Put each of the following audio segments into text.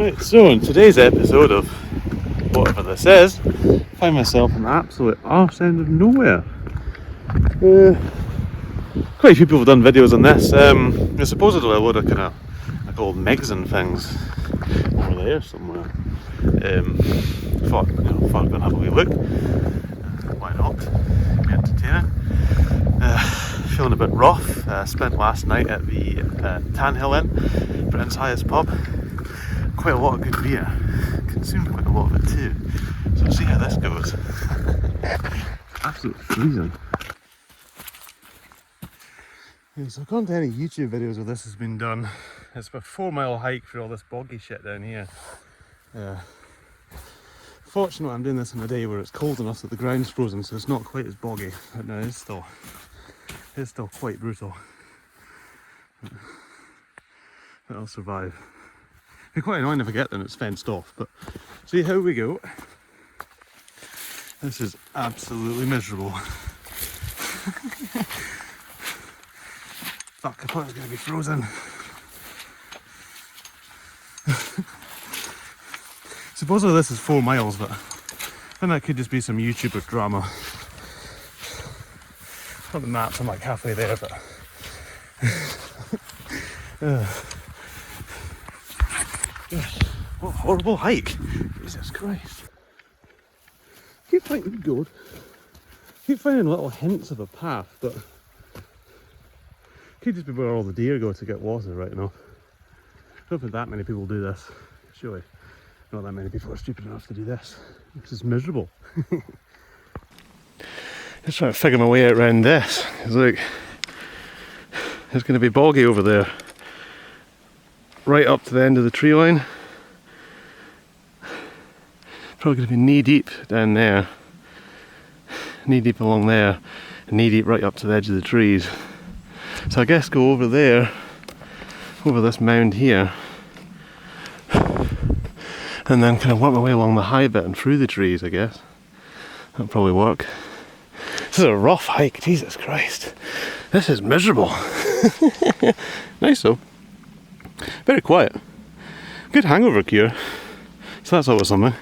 Right, so in today's episode of whatever this is, I find myself in the absolute arse end of nowhere. Quite a few people have done videos on this. There's supposedly a load of kind of like old Megs and things over there somewhere. Thought I'd go and have a wee look. Why not? Be entertaining. Feeling a bit rough. Spent last night at the Tanhill Inn, Britain's highest pub. Quite a lot of good beer. Consumed quite a lot of it too. So we'll see how this goes. Absolutely freezing. Yeah, so according to any YouTube videos where this has been done, it's about a 4-mile hike through all this boggy shit down here. Fortunately I'm doing this on a day where it's cold enough that the ground's frozen, so it's not quite as boggy, but no, it's still quite brutal. But I'll survive. It'd be quite annoying if I get there and it's fenced off, but see how we go. This is absolutely miserable. Fuck, I thought it was going to be frozen. Supposedly this is 4 miles, but I think that could just be some YouTuber drama. Not the maps, I'm like halfway there, but what a horrible hike! Jesus Christ! Keep finding little hints of a path, but could just be where all the deer go to get water right now. I don't think that many people do this. Surely not that many people are stupid enough to do this. This is miserable. Just trying to figure my way out around this. It's like it's going to be boggy over there, right up to the end of the tree line. Probably going to be knee deep down there, knee deep along there, and knee deep right up to the edge of the trees. So I guess go over there, over this mound here, and then kind of work my way along the high bit and through the trees, I guess. That'll probably work. This is a rough hike, Jesus Christ. This is miserable. Nice though. Very quiet. Good hangover cure. So that's always something.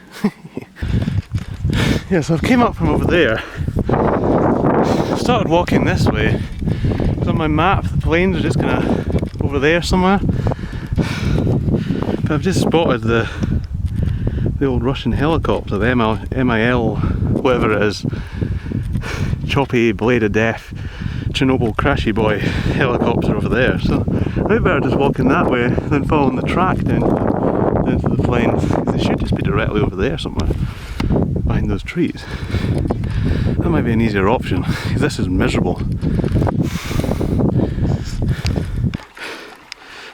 Yeah, so I've came up from over there. Started walking this way. On my map, the plains are just kind of over there somewhere. But I've just spotted the old Russian helicopter, the MIL, whatever it is. Choppy, blade of death, Chernobyl crashy boy helicopter over there. So I better just walking that way than following the track down to the plains. They should just be directly over there somewhere, behind those trees. That might be an easier option, because this is miserable.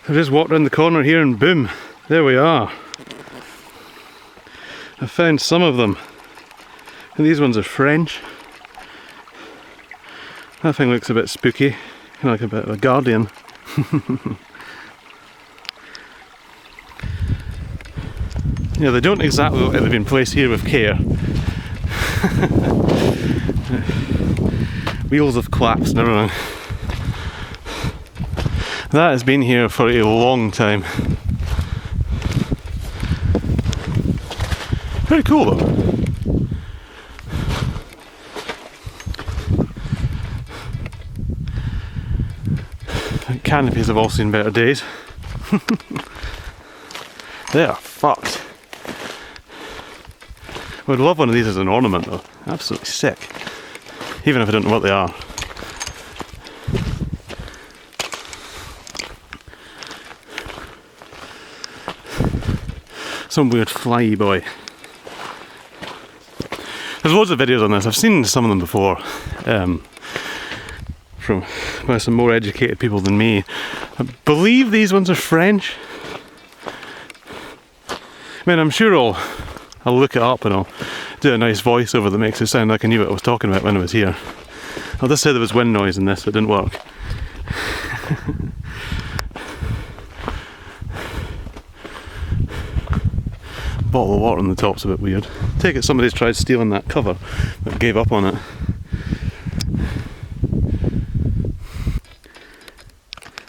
I just walked around the corner here and boom, there we are. I found some of them. And these ones are French. That thing looks a bit spooky, kind of like a bit of a guardian. Yeah, they don't exactly look like they've been placed here with care. Wheels have collapsed and everything. That has been here for a long time. Very cool though. Canopies have all seen better days. They are fucked. I would love one of these as an ornament though. Absolutely sick. Even if I don't know what they are. Some weird flyy boy. There's loads of videos on this. I've seen some of them before. From by some more educated people than me. I believe these ones are French. I mean, I'm sure I'll look it up and I'll do a nice voiceover that makes it sound like I knew what I was talking about when I was here. I'll just say there was wind noise in this, so it didn't work. Bottle of water on the top's a bit weird. Take it somebody's tried stealing that cover, but gave up on it.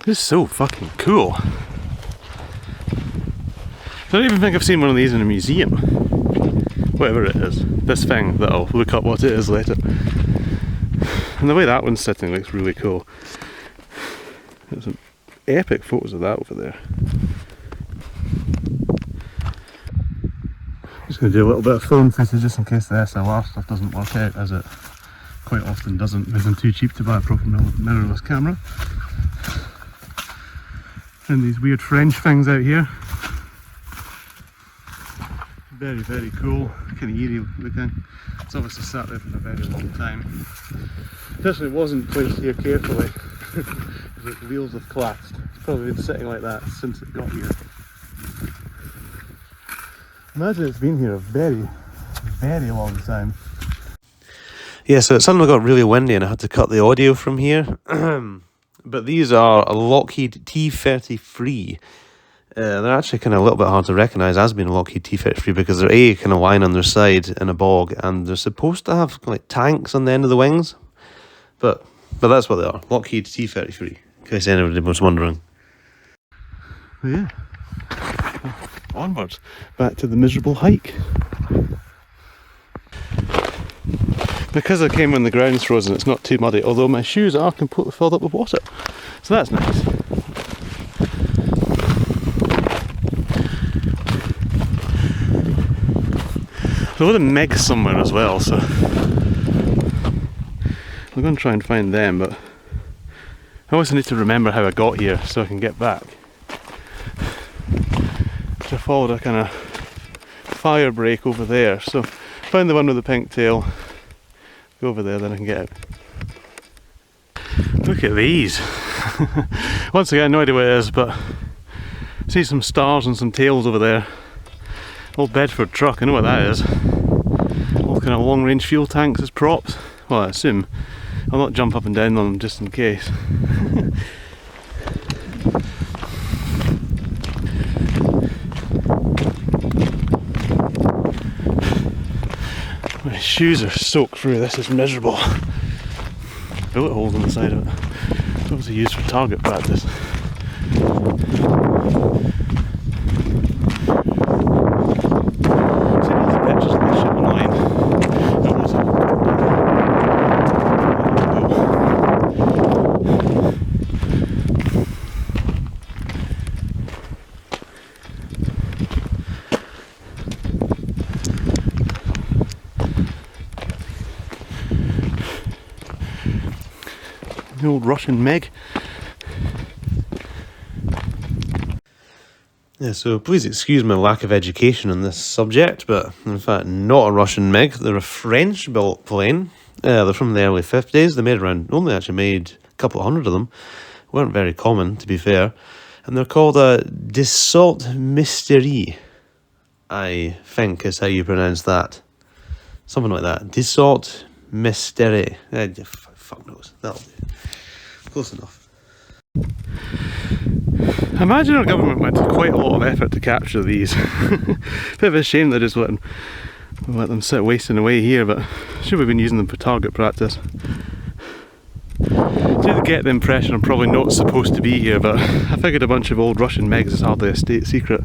This is so fucking cool. I don't even think I've seen one of these in a museum. Whatever it is. This thing that I'll look up what it is later. And the way that one's sitting looks really cool. There's some epic photos of that over there. Just going to do a little bit of phone footage just in case the SLR stuff doesn't work out, as it quite often doesn't, because I'm too cheap to buy a proper mirrorless camera. And these weird French things out here. Very, very cool, kind of eerie looking. It's obviously sat there for a very long time. Definitely wasn't placed here carefully, because the wheels have collapsed. It's probably been sitting like that since it got here. Imagine it's been here a very, very long time. Yeah, so it suddenly got really windy and I had to cut the audio from here. But these are a Lockheed T-33. They're actually kind of a little bit hard to recognise as being a Lockheed T-33 because they're kind of lying on their side in a bog, and they're supposed to have like tanks on the end of the wings. But that's what they are, Lockheed T-33, in case anybody was wondering. Yeah. Onwards, back to the miserable hike. Because I came when the ground's frozen, it's not too muddy, although my shoes are completely filled up with water. So that's nice. There's a lot of megs somewhere as well, so I'm going to try and find them, but I also need to remember how I got here so I can get back. So I followed a kind of fire break over there, so found the one with the pink tail, go over there, then I can get out. Look at these. Once again, no idea what it is, but I see some stars and some tails over there. Old Bedford truck, I know what that is. Old kind of long range fuel tanks as props. Well, I assume. I'll not jump up and down on them just in case. My shoes are soaked through, this is miserable. Bullet holes on the side of it. It's obviously used for target practice. The old Russian Meg. Yeah, so please excuse my lack of education on this subject, but in fact not a Russian Meg, they're a French built plane. They're from the early 50s, they only actually made a couple of hundred of them. Weren't very common, to be fair. And they're called a Dassault Mystère, I think is how you pronounce that. Something like that. Dassault Mystère. Fuck knows, that'll do. Close enough. I imagine our government went to quite a lot of effort to capture these. Bit of a shame they just let them sit wasting away here, but should have been using them for target practice. I did get the impression I'm probably not supposed to be here, but I figured a bunch of old Russian megs is hardly a state secret.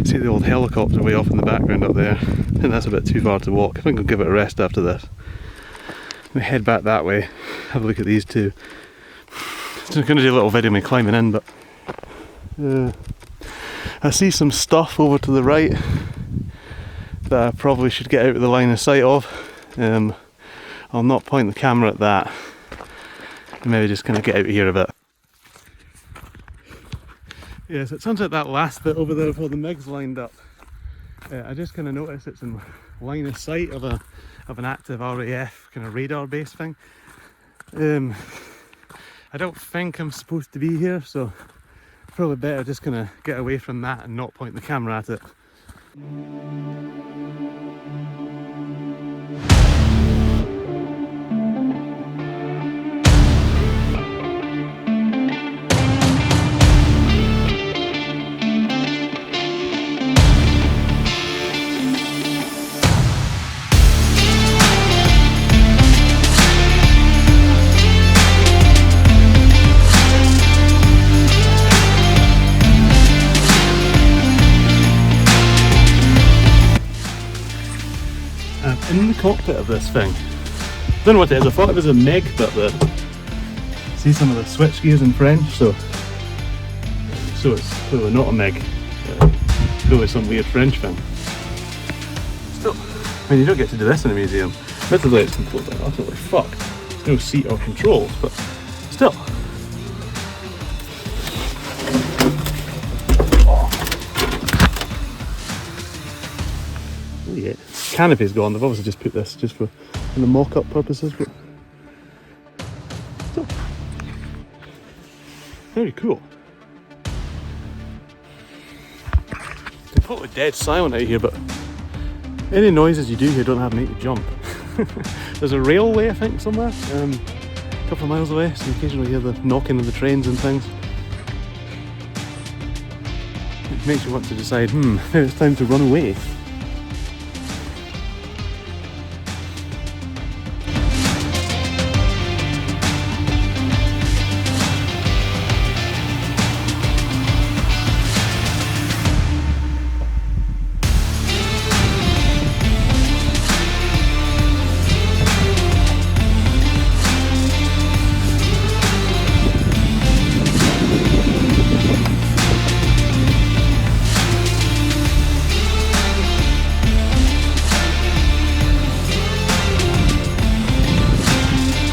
See the old helicopter way off in the background up there. I think that's a bit too far to walk. I think I'll give it a rest after this. We head back that way, have a look at these two. So I'm going to do a little video of me climbing in, but I see some stuff over to the right that I probably should get out of the line of sight of. I'll not point the camera at that, and maybe just kind of get out of here a bit. Yeah, so it sounds like that last bit over there before the MiG's lined up. I just kind of noticed it's in line of sight of an active RAF kind of radar base thing. I don't think I'm supposed to be here, so probably better just kind of get away from that and not point the camera at it. in the cockpit of this thing. Don't know what it is. I thought it was a Meg, but see some of the switch gears in French, so it's clearly not a Meg. Clearly some weird French thing. Still, I mean, you don't get to do this in a museum. Admittedly, it's completely utterly fucked. There's no seat or controls, but still. Oh yeah, canopy's gone. They've obviously just put this just for the mock-up purposes, but still very cool. Completely dead silent out here, but any noises you do here don't have to make you jump. There's a railway, I think, somewhere, a couple of miles away, so you occasionally hear the knocking of the trains and things. It makes you want to decide, it's time to run away.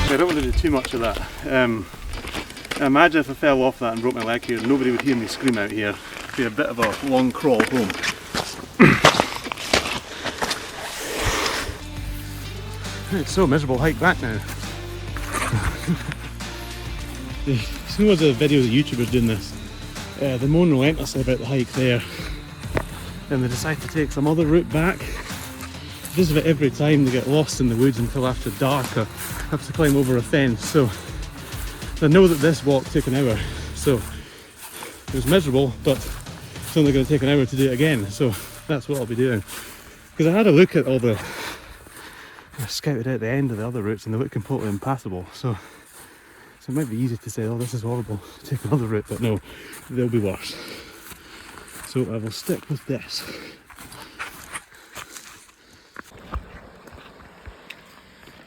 I don't want to do too much of that. Imagine if I fell off that and broke my leg here, nobody would hear me scream out here. It'd be a bit of a long crawl home. It's so miserable hike back now. Some of the videos of YouTubers doing this, they moan relentlessly about the hike there, and they decide to take some other route back. Just about every time they get lost in the woods until after dark or have to climb over a fence. So I know that this walk took an hour, so it was miserable, but it's only going to take an hour to do it again, so that's what I'll be doing. Because I had a look at all the, I scouted out the end of the other routes and they look completely impassable, so it might be easy to say, oh, this is horrible, take another route, but no, they'll be worse. So I will stick with this.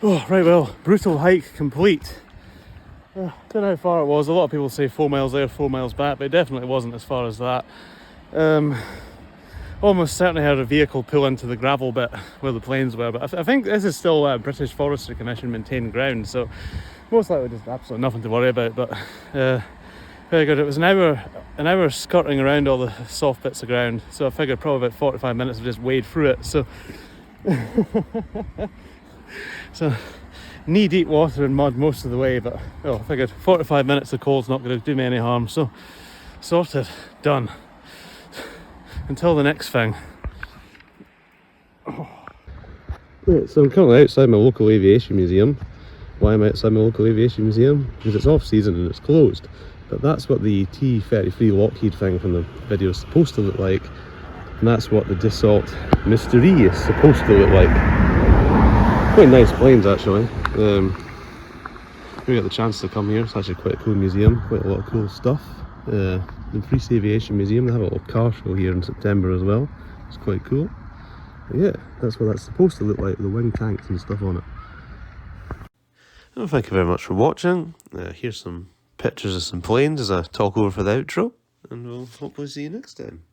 Oh, right, well, brutal hike complete. Don't know how far it was. A lot of people say 4 miles there, 4 miles back, but it definitely wasn't as far as that. Almost certainly had a vehicle pull into the gravel bit where the planes were, but I think this is still British Forestry Commission maintained ground, so most likely just absolutely nothing to worry about. But very good. It was an hour skirting around all the soft bits of ground, so I figured probably about 45 minutes of just wade through it. So so knee-deep water and mud most of the way, but I figured 45 minutes of cold's not going to do me any harm, so sorted, done. Until the next thing. Right, so I'm currently outside my local aviation museum. Why am I outside my local aviation museum? Because it's off season and it's closed. But that's what the T-33 Lockheed thing from the video is supposed to look like, and that's what the Dassault Mystère is supposed to look like. Quite nice planes actually. We got the chance to come here. It's actually quite a cool museum, quite a lot of cool stuff. The Police Aviation Museum, they have a little car show here in September as well. It's quite cool. But yeah, that's what that's supposed to look like, the wing tanks and stuff on it. Well, thank you very much for watching. Here's some pictures of some planes as I talk over for the outro, and we'll hopefully see you next time.